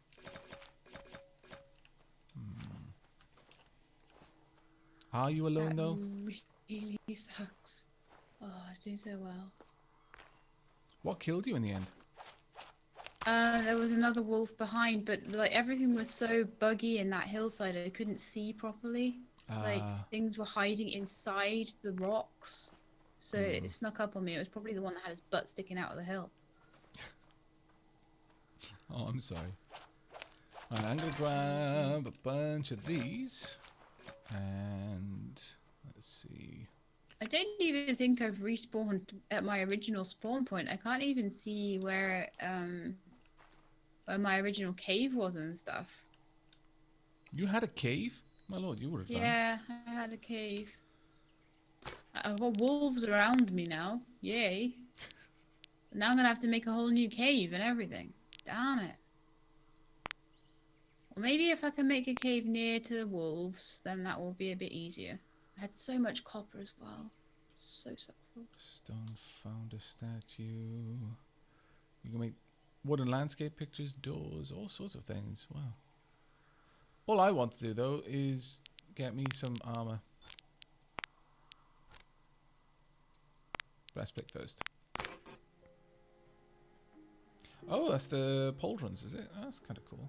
Are you alone though? Really sucks. Oh, I was doing so well. What killed you in the end? There was another wolf behind, but like everything was so buggy in that hillside, I couldn't see properly. Like things were hiding inside the rocks, so it snuck up on me. It was probably the one that had his butt sticking out of the hill. Oh, I'm sorry. Right, I'm gonna grab a bunch of these, and let's see. I don't even think I've respawned at my original spawn point. I can't even see where my original cave was and stuff. You had a cave? My lord, you were advanced. Yeah, I had a cave. I've got wolves around me now. Yay. Now I'm gonna have to make a whole new cave and everything. Damn it. Well, maybe if I can make a cave near to the wolves, then that will be a bit easier. I had so much copper as well. So successful. Stone founder statue. You can make wooden landscape pictures, doors, all sorts of things. Wow. All I want to do though is get me some armor. breastplate first. Oh, that's the pauldrons, is it? Oh, that's kind of cool.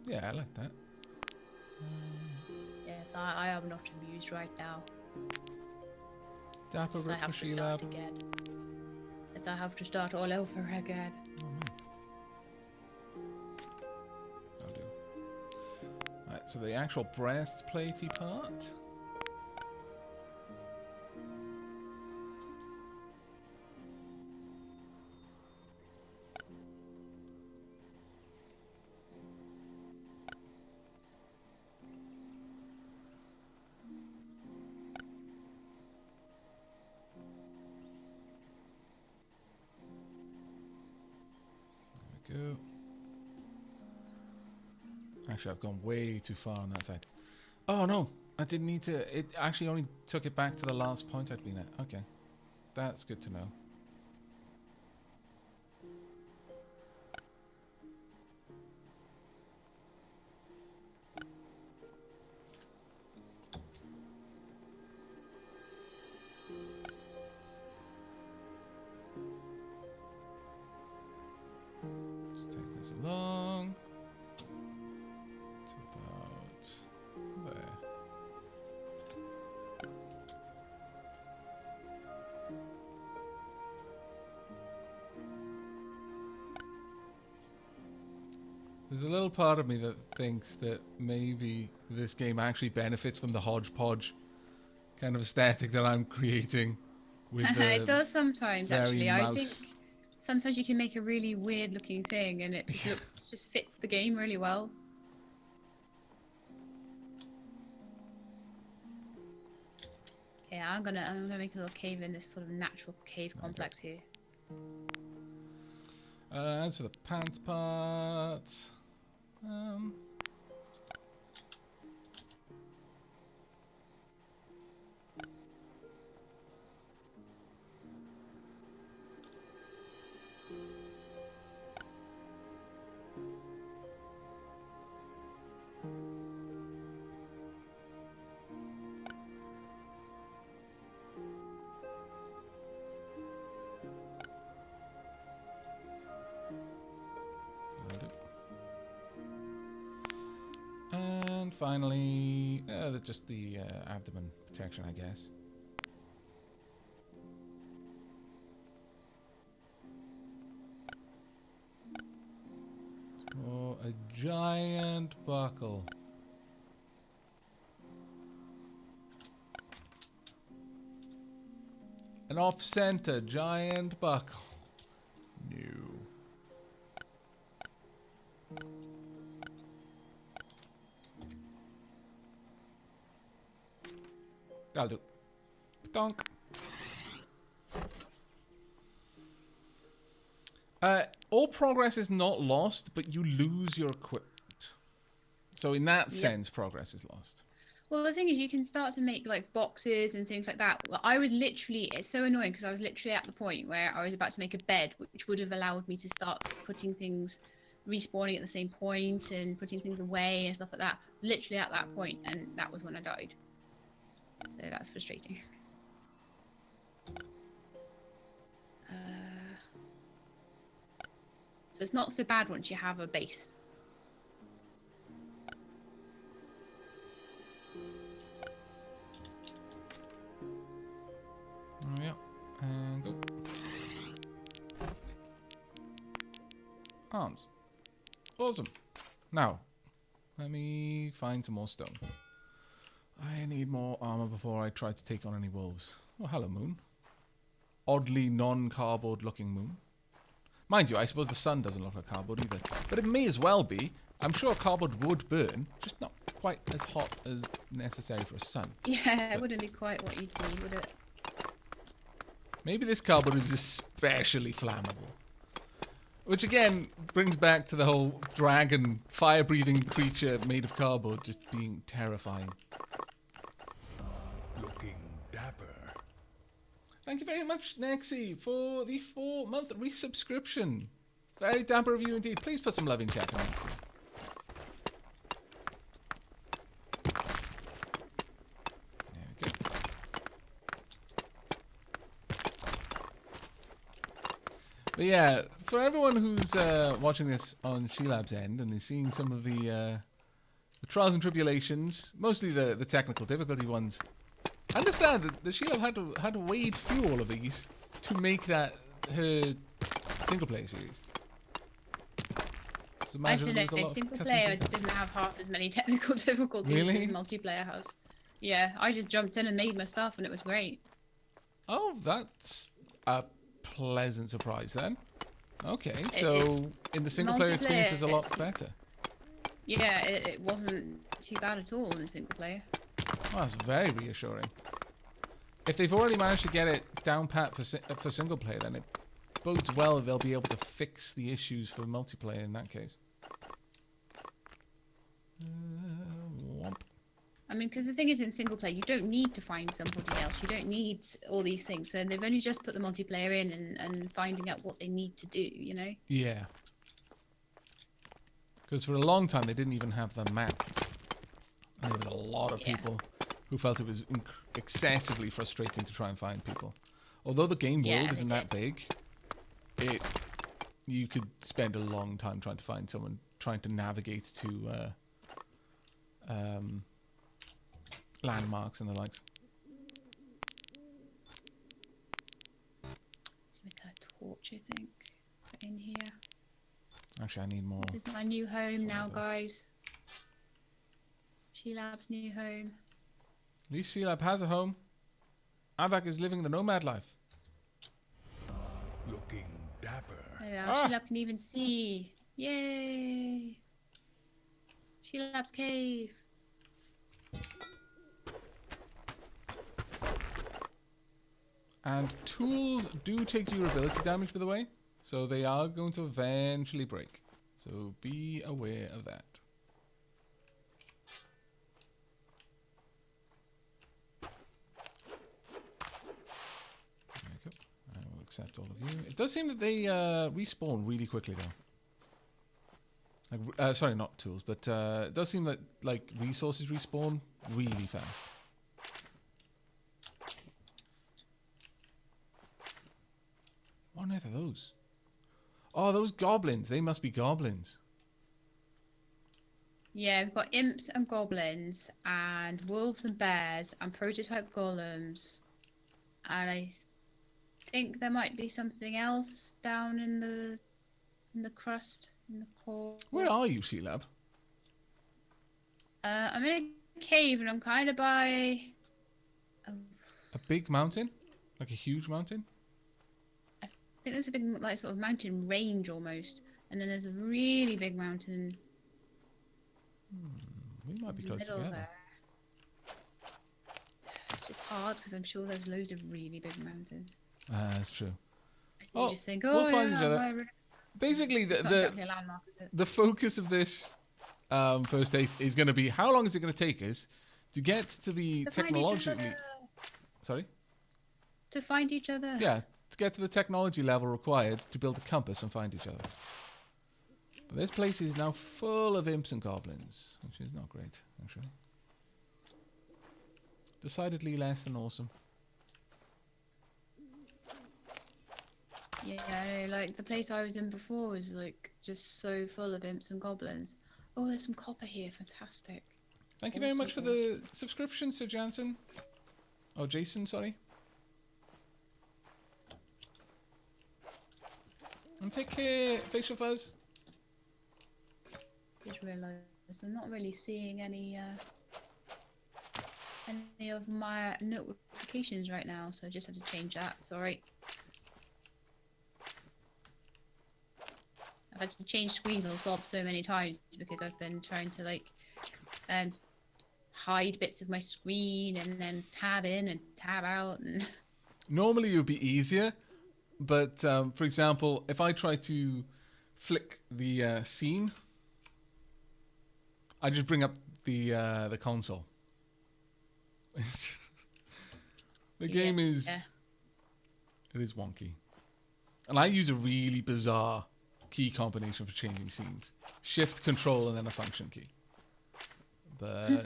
Yeah, I like that. Yes, I am not amused right now. Dapper I have to start Shelab. again. Yes, I have to start all over again. Oh, man. I'll do. Alright, so the actual breastplatey part. Go. Actually, I've gone way too far on that side. Oh no, I didn't need to. It actually only took it back to the last point I'd been at. Okay, that's good to know. Let's take this along to about there. There's a little part of me that thinks that maybe this game actually benefits from the hodgepodge kind of aesthetic that I'm creating. With the It does sometimes, very actually. I think mouse. sometimes you can make a really weird looking thing and it just fits the game really well. Okay, I'm gonna make a little cave in this sort of natural cave complex here. As for the pants part, and finally, just the abdomen protection, I guess. Oh, a giant buckle. An off-center giant buckle. No. I'll do. Donk. All progress is not lost, but you lose your equipment. So in that sense, progress is lost. Well, the thing is, you can start to make like boxes and things like that. Well, I was literally, it's so annoying because I was literally at the point where I was about to make a bed, which would have allowed me to start putting things, respawning at the same point and putting things away and stuff like that. Literally at that point, and that was when I died. So that's frustrating. So it's not so bad once you have a base. Oh, yeah. And go. Arms. Awesome. Now, let me find some more stone. I need more armor before I try to take on any wolves. Oh, hello, moon. Oddly non-cardboard looking moon. Mind you, I suppose the sun doesn't look like cardboard either. But it may as well be. I'm sure cardboard would burn, just not quite as hot as necessary for a sun. Yeah, it wouldn't be quite what you'd need, would it? Maybe this cardboard is especially flammable. Which again brings back to the whole dragon, fire-breathing creature made of cardboard just being terrifying. Looking dapper. Thank you very much, Nexi, for the 4-month resubscription. Very dapper of you indeed. Please put some love in chat, Nexi. There we go. But yeah, for everyone who's watching this on Shelab's end and is seeing some of the trials and tribulations, mostly the technical difficulty ones, understand that the Shelab had to wade through all of these to make that her single player series. Just I imagine don't there was a know. lot of Single cutting player things out. didn't have half as many technical difficulties Really? as multiplayer has. Yeah, I just jumped in and made my stuff, and it was great. Oh, that's a pleasant surprise then. Okay, so in the single player experience is a lot better. Yeah, it wasn't too bad at all in the single player. Oh, that's very reassuring. If they've already managed to get it down pat for single player, then it bodes well that they'll be able to fix the issues for multiplayer in that case. Womp. I mean, because the thing is, in single player, you don't need to find somebody else. You don't need all these things. So they've only just put the multiplayer in and finding out what they need to do, you know? Yeah. Because for a long time, they didn't even have the map. And there was a lot of people who felt it was excessively frustrating to try and find people. Although the game world isn't that big, you could spend a long time trying to find someone, trying to navigate to landmarks and the likes. Let's make a torch, I think, put in here. Actually, I need more. This is my new home now, guys. Shelab's new home. At least Shelab has a home. Aavak is living the nomad life. Looking dapper. There we are. Shelab can even see. Yay! Shelab's cave. And tools do take durability damage, by the way. So they are going to eventually break. So be aware of that. There we go. I will accept all of you. It does seem that they respawn really quickly, though. Like, sorry, not tools, but it does seem that like resources respawn really fast. What on earth are those? Oh, those goblins. They must be goblins. Yeah, we've got imps and goblins, and wolves and bears, and prototype golems, and I think there might be something else down in the crust, in the core. Where are you, Shelab? I'm in a cave, and I'm kind of by A big mountain? Like a huge mountain? I think there's a big, like, sort of mountain range almost, and then there's a really big mountain. We might be in the close middle together. there. It's just hard because I'm sure there's loads of really big mountains. That's true. You just think, we'll oh, find yeah, each other. where- Basically, It's not exactly a landmark, is it? the focus of this first date is going to be how long is it going to take us to get to the To find each technologically... other. Sorry? To find each other. Yeah, to get to the technology level required to build a compass and find each other. But this place is now full of imps and goblins, which is not great, actually. Decidedly less than awesome. Yeah, I know, like the place I was in before was like just so full of imps and goblins. Oh, there's some copper here. Fantastic. Thank you very much for the subscription, Sir Jansen. Oh, Jason, sorry. And take care, Facial Fuzz. Just realised I'm not really seeing any of my notifications right now, so I just have to change that. Sorry. I've had to change screens on Slob so many times because I've been trying to like hide bits of my screen and then tab in and tab out and Normally it would be easier, but for example, if I try to flick the scene, I just bring up the console. The game is It is wonky. And I use a really bizarre key combination for changing scenes. Shift, control, and then a function key. But,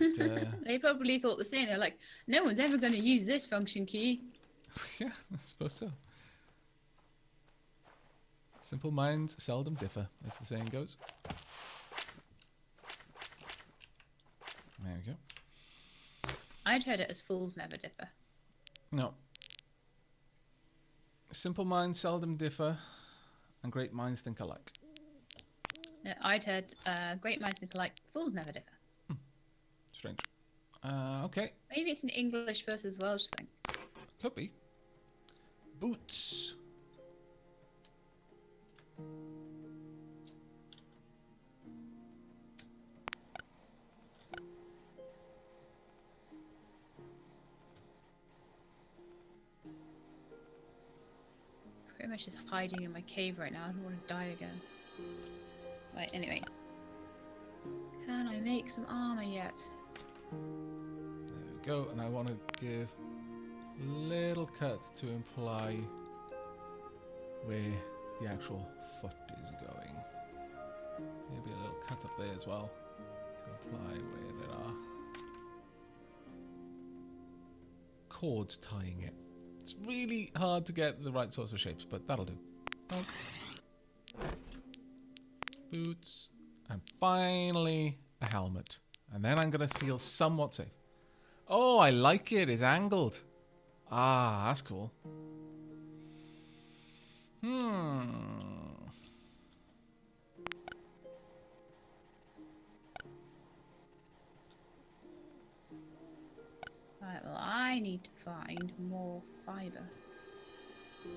They probably thought the same. They're like, no one's ever going to use this function key. yeah, I suppose so. Simple minds seldom differ, as the saying goes. There we go. I'd heard it as fools never differ. No. Simple minds seldom differ, and great minds think alike. No, I'd heard great minds think alike, fools never differ. Strange. Okay, Maybe it's an English versus Welsh thing. could be. Boots. Pretty much just hiding in my cave right now. I don't want to die again. Right, anyway. Can I make some armor yet? There we go, and I want to give a little cut to imply where the actual foot is going. Maybe a little cut up there as well to imply where there are cords tying it. It's really hard to get the right sorts of shapes, but that'll do. Oh. Boots. And finally, a helmet. And then I'm going to feel somewhat safe. Oh, I like it. It's angled. Ah, that's cool. Right, well, I need to find more fiber. So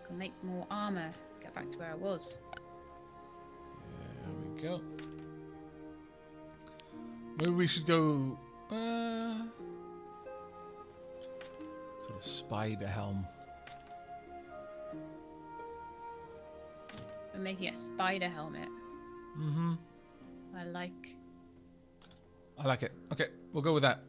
I can make more armor. Get back to where I was. There we go. Maybe we should go sort of spider helm. I'm making a spider helmet. Mm-hmm. I like. I like it. Okay, we'll go with that.